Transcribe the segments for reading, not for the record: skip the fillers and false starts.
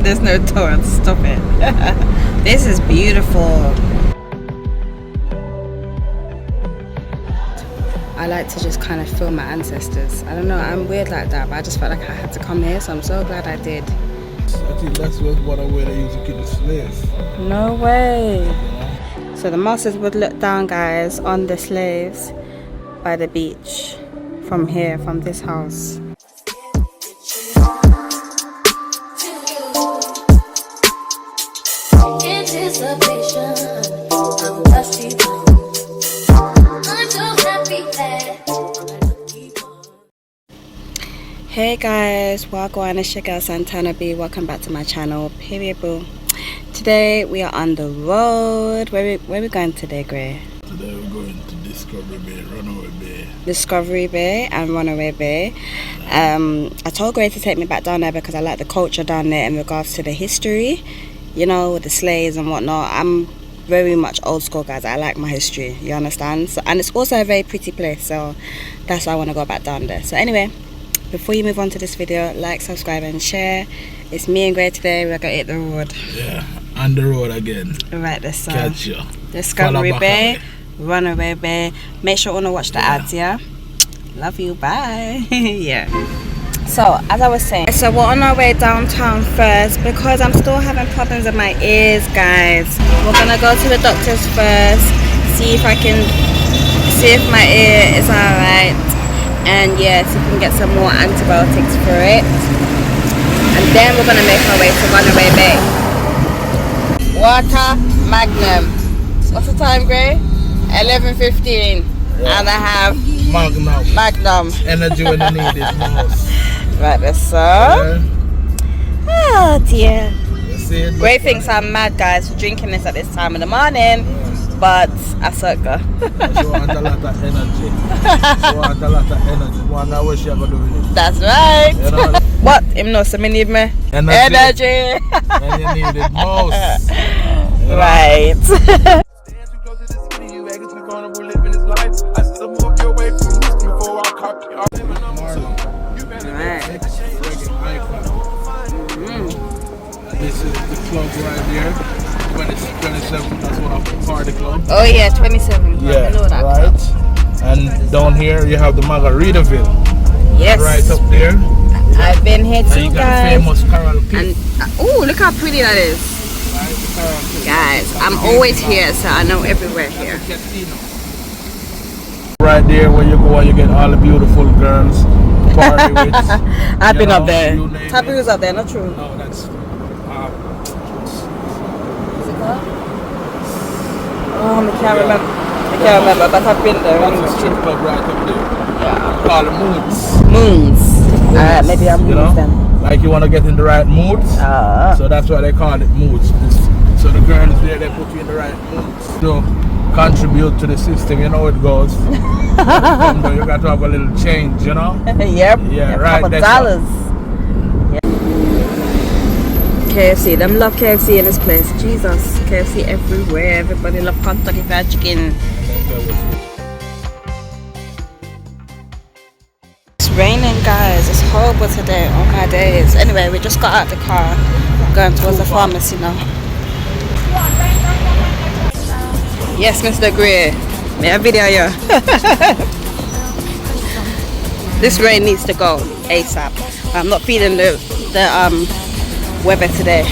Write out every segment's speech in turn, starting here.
There's no toilets. Stop it. This is beautiful. I like to just kind of feel my ancestors. I don't know, I'm weird like that, but I just felt like I had to come here, so I'm so glad I did. I think that's what I wear they used to keep the slaves. No way. So the masters would look down, guys, on the slaves by the beach from here, from this house. Hey guys, welcome. It's your girl Santana B. Welcome back to my channel. Period, boo. Today we are on the road. Where we going today, Gray? Today we're going to Discovery Bay, Runaway Bay. Discovery Bay and Runaway Bay. I told Gray to take me back down there because I like the culture down there in regards to the history, you know, with the slaves and whatnot. I'm very much old school, guys. I like my history, you understand? So, and it's also a very pretty place, so that's why I want to go back down there. So anyway, before you move on to this video, like, subscribe and share. It's me and Gray today. We're gonna hit the road. Yeah, on the road again. Right, let's catch you. Discovery Bay, Runaway Bay. Make sure you wanna watch the ads, yeah? Love you, bye. Yeah. So, as I was saying, so we're on our way downtown first because I'm still having problems with my ears, guys. We're gonna go to the doctor's first, see if my ear is alright. And yes, you can get some more antibiotics for it, and then we're gonna make our way to Runaway Bay. Water Magnum. What's the time, Gray? 11:15. Yeah. And I have Magnum. Energy when you need it most. Right, that's so. Yeah. Oh dear. Gray thinks I'm mad, guys, for drinking this at this time of the morning. But I sucker. She want a lot of energy. She want a lot of energy. Wonder what she ever do with it. That's right. You know, what? Him know, so me need me energy. And you need it most. Right. This is the club right here. 27, that's one of the party club. Oh yeah, 27. Yeah, I know that. right. And down here you have the Margaritaville. Yes. Right up there. I've been here too, and you guys. got famous Coral Cliff. And oh, look how pretty that is. Right, guys, I'm always here, so I know everywhere here. Right there where you go and you get all the beautiful girls. Party with. I've been up there. Taboo's up there, not true. No, that's oh, I can't remember. I can't remember, but I've been there. That's a strip club right up there. Yeah. Called the Moods. Moons. Alright, maybe I'm Moons then. Like you want to get in the right mood. So that's why they call it Moods. So the girls there, they put you in the right moods to contribute to the system. You know how it goes. You got to have a little change, you know? Yep. Yeah, right. $dollars. KFC, them love KFC in this place. Jesus, KFC everywhere. Everybody love Kentucky Fried Chicken. It's raining, guys. It's horrible today. Oh my days. Anyway, we just got out the car, going towards the pharmacy now. Yes, Mr. Gray. May I video you? This rain needs to go ASAP. I'm not feeling the weather today.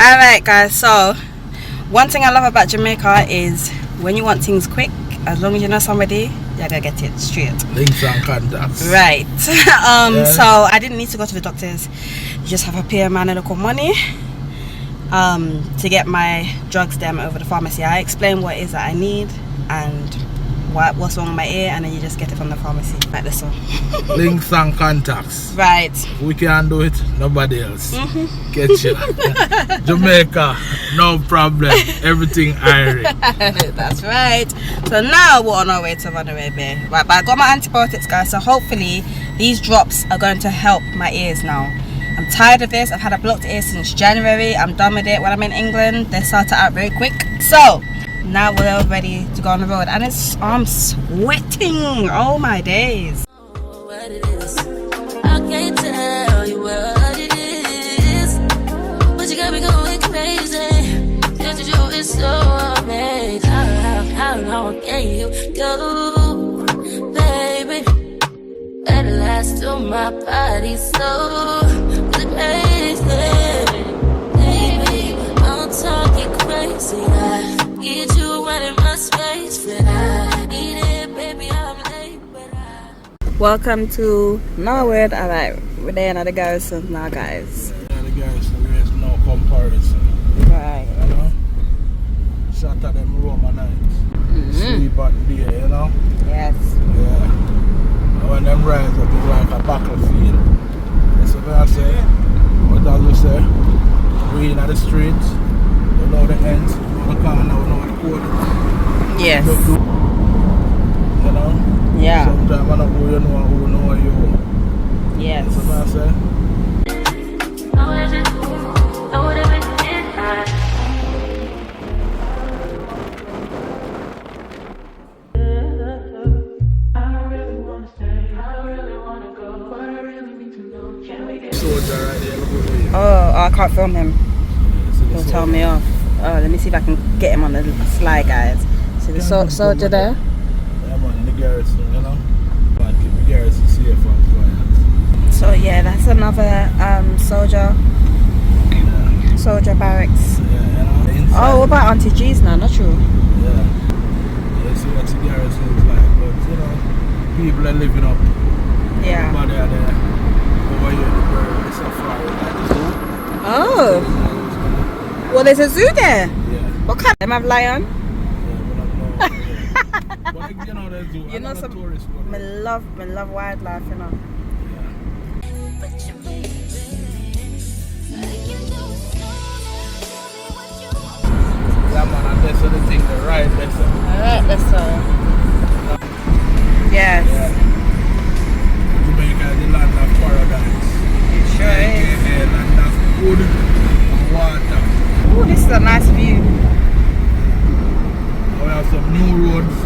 Alright guys, so one thing I love about Jamaica is when you want things quick, as long as you know somebody, you're gonna get it straight. Links and contacts. Right. So I didn't need to go to the doctors. You just have to pay a man a little money to get my drugs them over the pharmacy. I explain what it is that I need and what's wrong with my ear, and then you just get it from the pharmacy like this one. Links and contacts. Right. We can't do it, nobody else. Get you. Jamaica, no problem. Everything Irish. That's right. So now we're on our way to Runaway Bay. Right, but I got my antibiotics, guys, so hopefully these drops are going to help my ears now. I'm tired of this. I've had a blocked ear since January. I'm done with it. When I'm in England, they start out very quick. So Now we're ready to go on the road, and I'm sweating. Oh my days. What it is, I can't tell you what it is, but you got me going crazy. Just to do is so amazing. How long can you go, baby? At last to my body so crazy. Baby, I'm talking crazy. I get you running my space, but I need it, baby. I'm late, but I. Welcome to Nowhere. Alright, we're there in the garrison now, guys. Yeah, the garrison, there's no comparison. Right. You know? Shot at them Roma nights. Sleep at the day, you know? Yes. Yeah. And when them rise up, it's like a battlefield. That's what I say. What I will say, we in the streets, you know the ends, you know the corner, you know the corner. Yes. You know? Yeah. Sometimes I don't know who know you. Yes. That's what I say. Soldier right there, look over here. Oh, I can't film him. See the He'll tell soldier? me off. Oh, let me see if I can get him on the sly, guys. See the soldier there? Yeah, man, in the garrison, you know? Man, keep the garrison safe and quiet. So yeah, that's another soldier barracks. Yeah, you know? Inside, Oh, what about Auntie G's now? Not true. yeah. Yeah, see what the garrison is like, but you know, people are living up. Yeah. Everybody are there. Over here in the bird, it's a safari, like the zoo. Oh, well, there's a zoo there. Yeah, What kind? Them have lion? yeah, we don't know. Yeah. But like, you know, the zoo, You know another some. tourist spot. Me love wildlife, you know. Yeah, man, and that's the thing, the ride, that's Alright, that's all. Yes. yeah. Jamaica is the land of paradise. It sure is. AKA land of food and water. Oh, this is a nice view. We have some new roads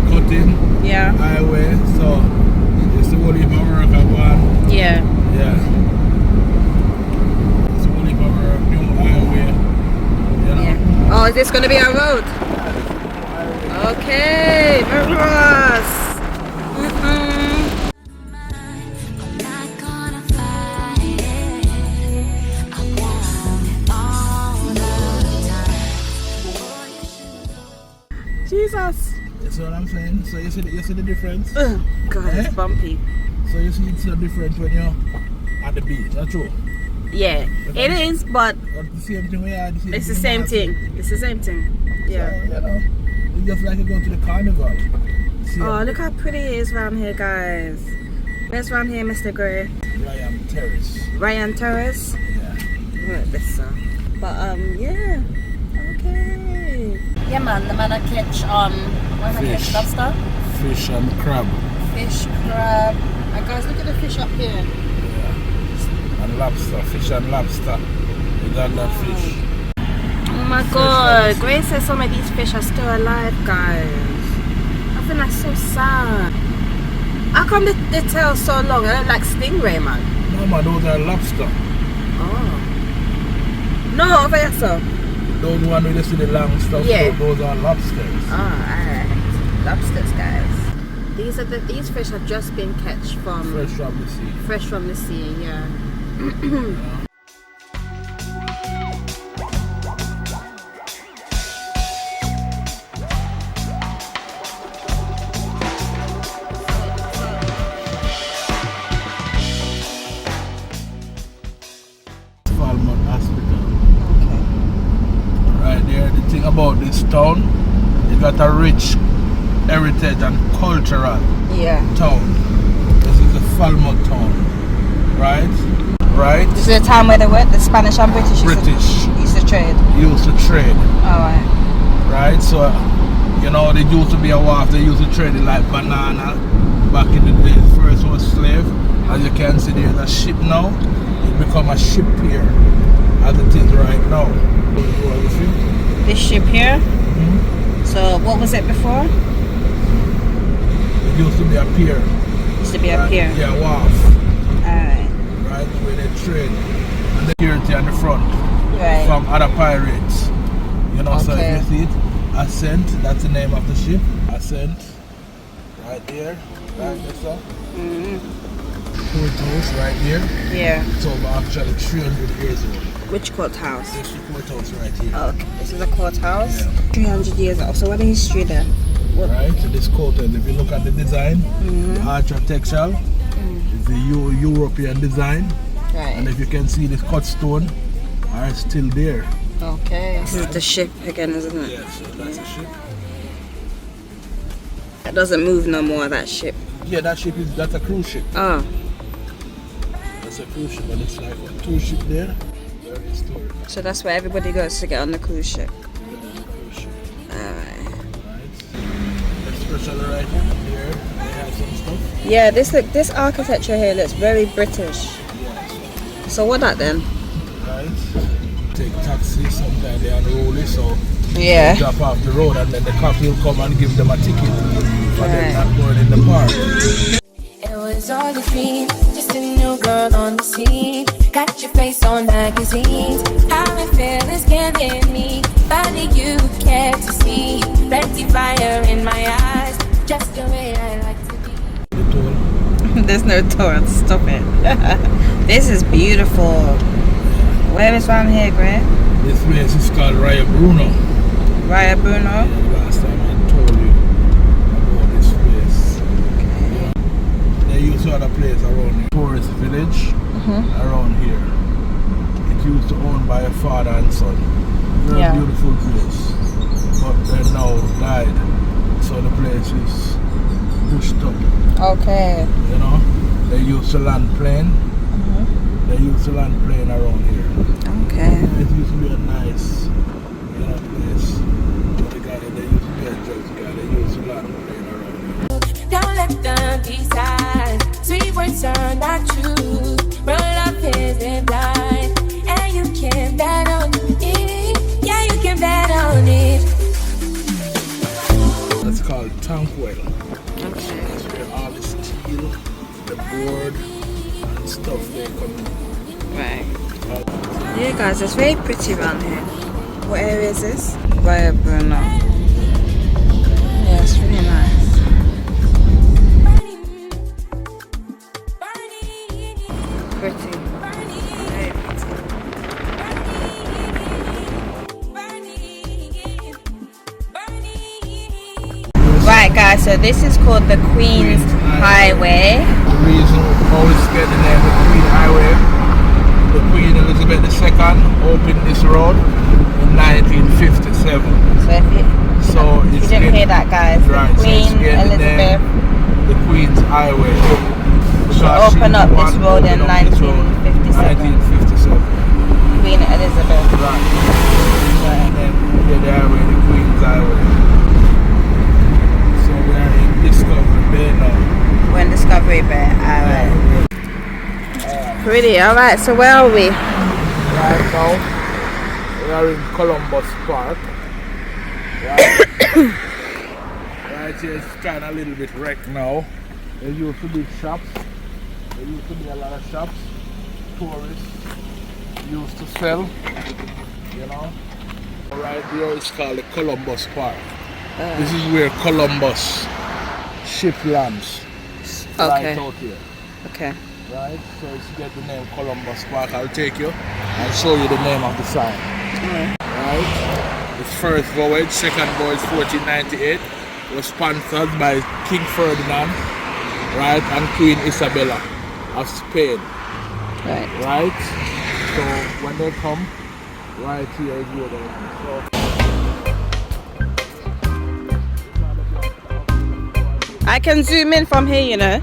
cutting, Yeah. highway, so it's the only work I want. Yeah. Yeah. It's the only work, new highway. You know? Yeah. Oh, is this gonna be our road? Okay, marvelous. Jesus. That's what I'm saying. So you see the difference? Oh, God, it's bumpy. So you see it's so different when you're at the beach, that's true. Yeah, it is, but But the same thing we had. it's the same thing. It's the same thing. Yeah. So, you know, it's just like you go to the carnival. See, Oh, look how pretty it is around here, guys. Where's around here, Mr. Gray? Ryan Terrace. Ryan Terrace. Yeah. Right, this But yeah. Okay. Yeah, man. The man I catch what am I Fish. catch? Lobster, Fish and crab. fish, crab. And guys, look at the fish up here. Yeah. And lobster. Fish and lobster. You got that fish. Oh my God. Grace says some of these fish are still alive, guys. I think that's so sad. How come they tail so long? I don't like stingray, man. No man, those are lobster. Oh. No, over here, sir. Those one where you see the long stuff, Yeah. those are lobsters. Oh, alright. Lobsters, guys. These fish have just been catch from Fresh from the sea. fresh from the sea, yeah. Falmouth Hospital. Right there, the thing about this town, it got a rich heritage and cultural Yeah. town. This is the Falmouth town, right? Right? This is the time where the Spanish and British used to trade. Used to trade, Alright. right? So, you know, they used to be a wharf, they used to trade it like banana back in the days. First was slave. As you can see, there's a ship now. It become a ship here, as it is right now. This ship here? So what was it before? It used to be a pier. Used to be a pier. Yeah, wharf. Alright. Right, where they trade. And the security on the front. Right. From other pirates. You know, so if Okay. you see it, Ascent, that's the name of the ship. Ascent. Right there. Right there, sir. Courthouse right there. Yeah. So we're actually 300 years old. Which courthouse? This is the courthouse right here. Oh, okay. This is a courthouse. Yeah. 300 years old. So what is history there? What? Right, so this courthouse, if you look at the design, the architectural, it's the European design. Right. And if you can see this cut stone are still there. Okay. This is the ship again, isn't it? Yeah, so that's a ship. It doesn't move no more, that ship. Yeah, that's a cruise ship. Oh. That's a cruise ship, and it's like a cruise ship there. Very historic. So that's where everybody goes to get on the cruise ship. Cruise ship. Alright. Right. Especially right here, they have some stuff. Yeah, this architecture here looks very British. Yeah, So what that then? right. Take taxi, sometimes they unroll it, so Yeah. they drop off the road, and then the cop will come and give them a ticket for them Right. not going in the park. It was all a dream, just a new girl on the scene. Got your face on magazines. How it feels is getting me. Body you care to see. Plenty fire in my eyes. Just the way I like to be. The toll. There's no tour, stop it. This is beautiful. Where is around here, Greg? This place is called Raya Bruno. Raya Bruno? Last time I told you about this place. They used to have a place around here. Tourist village around here. It used to own by a father and son. Very Yeah. beautiful place. But they now died. So the place is pushed up. Okay. You know? They used to land plane. They used to land plane around here. Okay. It used to be a nice, you know, place. But the guy, they used to be a judge guy. They used to land plane around here. Don't let them decide. Sweet words are not true. But love isn't blind. And you can bet on it. Yeah, you can bet on it. That's called Tankwell. Okay. That's where all the steel, the board, and stuff they come in. Right. Yeah, guys, it's very pretty around here. What area is this? Raya Bruno. Yeah, it's really nice. Pretty. Very pretty. Right, guys, so this is called the Queen's Highway. The reason always get the name the Queen Highway, the Queen Elizabeth II opened this road in 1957. So if you, So you it's didn't get- hear that, guys, Right, so it's Queen get the Elizabeth name the Queen's Highway. to open up this road in 1957. 1957. Queen Elizabeth. Right. And then yeah, the highway, the Queen's Highway. So we are in Discovery Bay now. We're in Discovery Bay. Alright. Pretty. Alright, so where are we? Right now, we are in Columbus Park. Right, right here it's kind of a little bit wrecked now. There used to be shops. There used to be a lot of shops. Tourists used to sell, you know. Right here it's called the Columbus Park. This is where Columbus ship lands. Right Okay. out here. Okay. Right, so it's get the name Columbus Park. I'll take you and show you the name of the sign. Right, its first voyage, second voyage 1498 was sponsored by King Ferdinand, right, and Queen Isabella of Spain. Right. Right, so when they come, right here is where they land. I can zoom in from here, you know.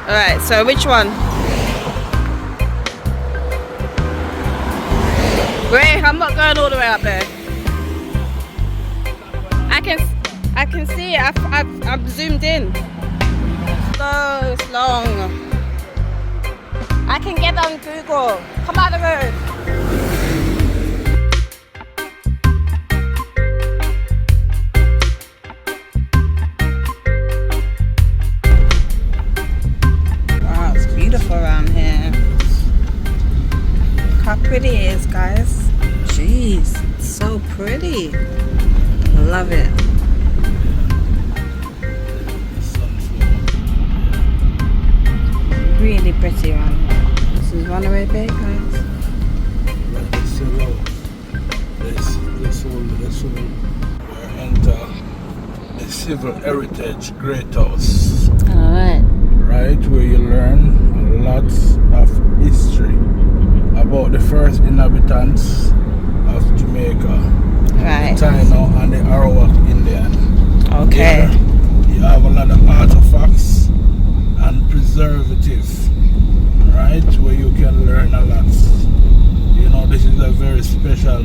Alright, so which one? Great, I'm not going all the way up there. I can see it. I've zoomed in. So it's long. I can get on Google. Come out the road. the Civil Heritage Great House. Alright. Right, where you learn lots of history about the first inhabitants of Jamaica, Right. the Taino and the Arawak Indian. Okay. Here, you have a lot of artifacts and preservative, right, where you can learn a lot. You know, this is a very special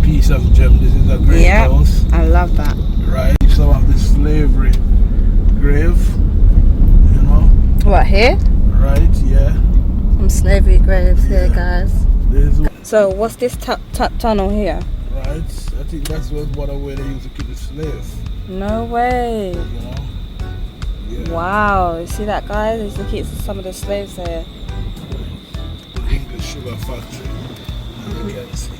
piece of gem. This is a great house. I love that. Right, some of the slavery grave, you know. What, here? Right, yeah. Some slavery graves here, guys. There's So what's this tunnel here? right. I think that's one of the way they used to keep the slaves. No way. You know. Yeah. Wow. You see that, guys? They used to keep some of the slaves here. The English sugar factory. And you can see it.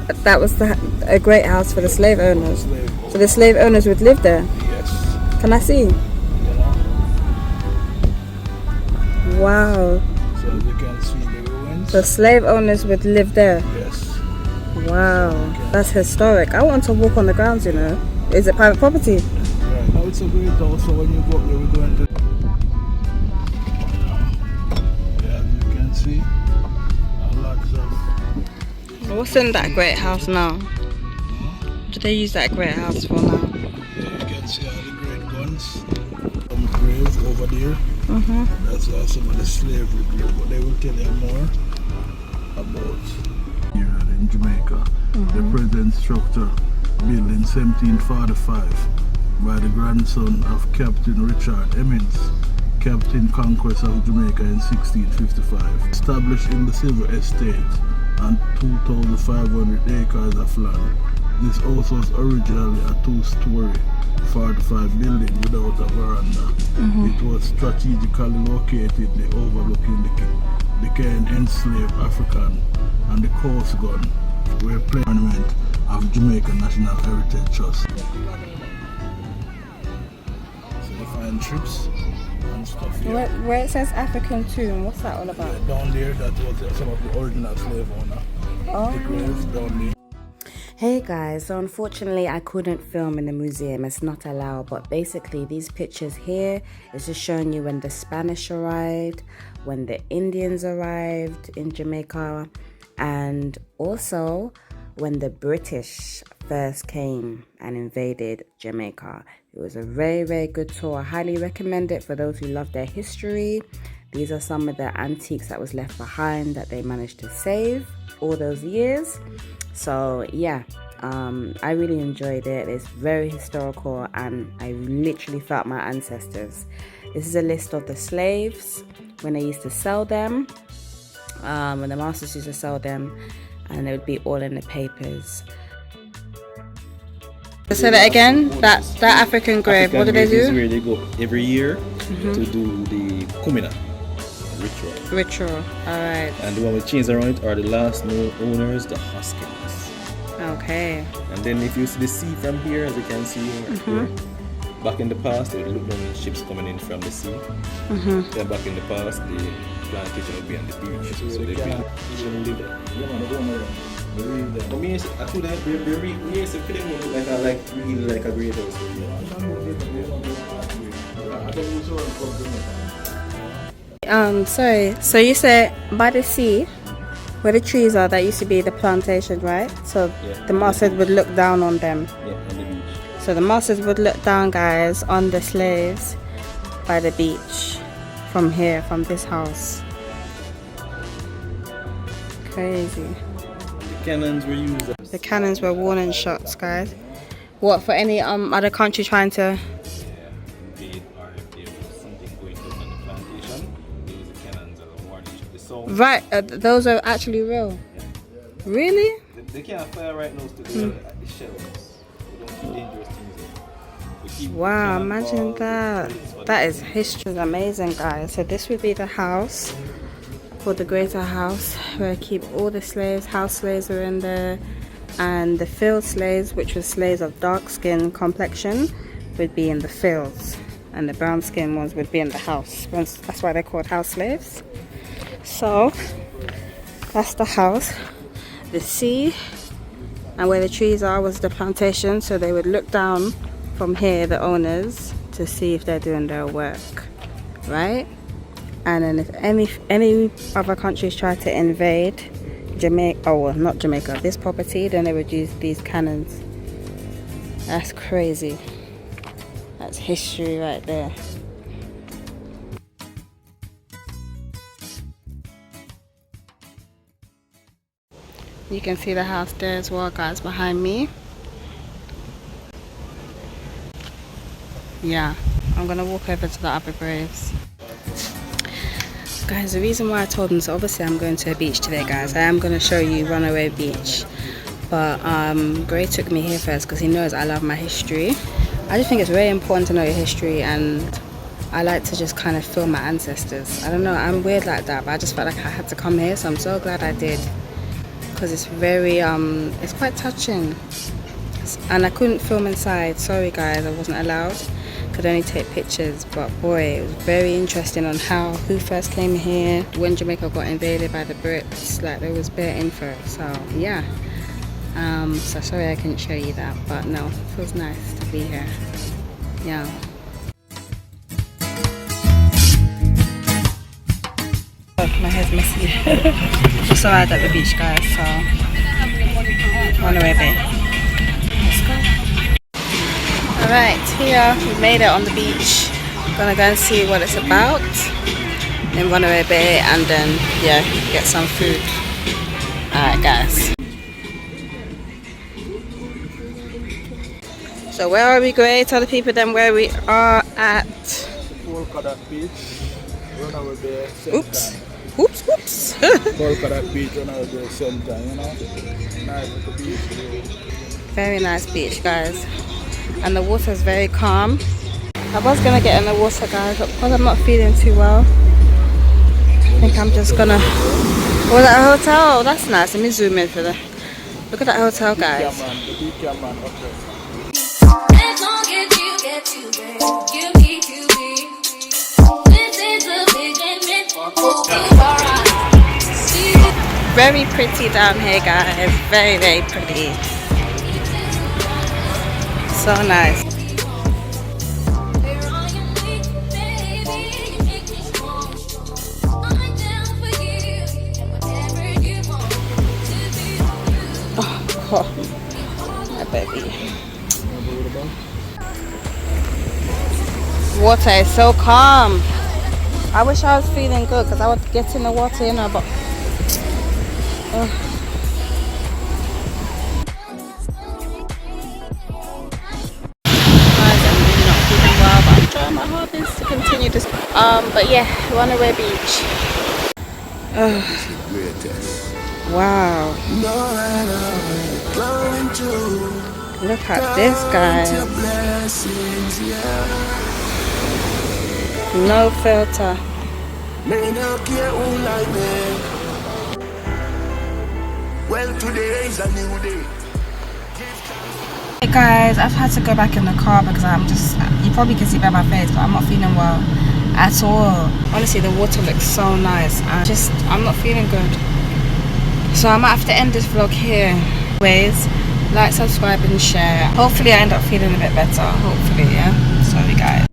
Right. That was a great house for the slave owners. Slave So the slave owners would live there. yes. Can I see? You know. Wow. So as you can see the ruins. The slave owners would live there. Yes. Wow. That's historic. I want to walk on the grounds, you know. Is it private property? Right. Now it's a great house, so when you go up there, we're going to. Yeah, as you can see, a lot of. What's in that great house now? What do they use that great house for now? Yeah, you can see all the great guns. Some grave over there. That's some of the slavery grave, but they will tell you more about here in Jamaica. The present structure built in 1745 by the grandson of Captain Richard Emmons, Captain Conquest of Jamaica in 1655. Established in the civil estate and 2,500 acres of land. This house was originally a two-story, 45 building without a veranda. It was strategically located overlooking the Cairn enslaved African and the Coast Gun, were monument of Jamaica National Heritage Trust. So you find trips and stuff here. Where it says African tomb, what's that all about? Down there, that was some of the original slave owner. The graves down there. Hey guys, so unfortunately I couldn't film in the museum, it's not allowed, but basically these pictures here is just showing you when the Spanish arrived, when the Indians arrived in Jamaica, and also when the British first came and invaded Jamaica. It was a very, very good tour. I highly recommend it for those who love their history. These are some of the antiques that was left behind that they managed to save all those years. So yeah, I really enjoyed it. It's very historical and I literally felt my ancestors. This is a list of the slaves when they used to sell them, when the masters used to sell them, and it would be all in the papers. Say that again, that African grave, what do they do? Is where they go every year to do the Kumina ritual. Alright. And the one with chains around it are the last known owners, the Hoskins. Okay. And then if you see the sea from here, as you can see here, back in the past, they would look down ships coming in from the sea. Then back in the past, the plantation would be on the beach. So they live there. For me, I feel that like a great house. Sorry, so you said by the sea where the trees are, that used to be the plantation, right? So Yeah. the masters would look down on them. Yeah, on the beach. So the masters would look down, guys, on the slaves by the beach from here, from this house. Crazy. The cannons were used. The cannons were warning shots, guys. What, for any other country trying to... Right, those are actually real. Really? They can't fire right now to the shells. We don't do dangerous things. Wow, imagine that. That is history. It's amazing, guys. So this would be the house, called the Greater House, where I keep all the slaves. House slaves are in there, and the field slaves, which were slaves of dark skin complexion, would be in the fields, and the brown skin ones would be in the house. That's why they're called house slaves. So that's the house. the sea, and where the trees are was the plantation. So they would look down from here, the owners, to see if they're doing their work, right? And then if any other countries try to invade Jamaica, oh well, not Jamaica, this property, then they would use these cannons. That's crazy. That's history right there. You can see the house there as well, guys, behind me. Yeah, I'm gonna walk over to the other graves. Guys, the reason why I told them, so obviously I'm going to a beach today, guys. I am going to show you Runaway Beach, but Gray took me here first because he knows I love my history. I just think it's very important to know your history, and I like to just kind of feel my ancestors. I don't know, I'm weird like that, but I just felt like I had to come here, so I'm so glad I did, because it's very it's quite touching. And I couldn't film inside, sorry guys, I wasn't allowed. Could only take pictures, but boy, it was very interesting on who first came here, when Jamaica got invaded by the Brits. Like, there was bare info, so yeah. So sorry I couldn't show you that, but no, it feels nice to be here. Yeah. Oh, my hair's messy. Just arrived at the beach, guys, so Runaway Bay. Let's go. Alright, here we made it on the beach. Gonna go and see what it's about in Runaway Bay, and then yeah, get some food. Alright guys. So where are we going? Tell the people then where we are at. Beach, Runaway Bay, Oops. Oops, oops. Beach, Runaway Bay Center, you know. Nice little beach. Very nice beach, guys. And the water is very calm. I was gonna get in the water, guys, but because I'm not feeling too well, I think I'm just gonna. Oh, that hotel. Oh, that's nice. Let me zoom in for the. Look at that hotel, guys. Very pretty down here, guys. Very, very pretty. So nice. Oh, my baby. Water is so calm. I wish I was feeling good because I would get in the water, you know, but guys, I'm really not feeling well, but I'm trying my hardest to continue this. But yeah, Runaway Beach. Wow. Look at this, guys. No filter. Well, today is a new day. Hey guys, I've had to go back in the car because I'm just, you probably can see by my face, but I'm not feeling well at all. Honestly, the water looks so nice. I'm not feeling good. So I might have to end this vlog here. Anyways, like, subscribe and share. Hopefully I end up feeling a bit better. Hopefully, yeah. Sorry guys.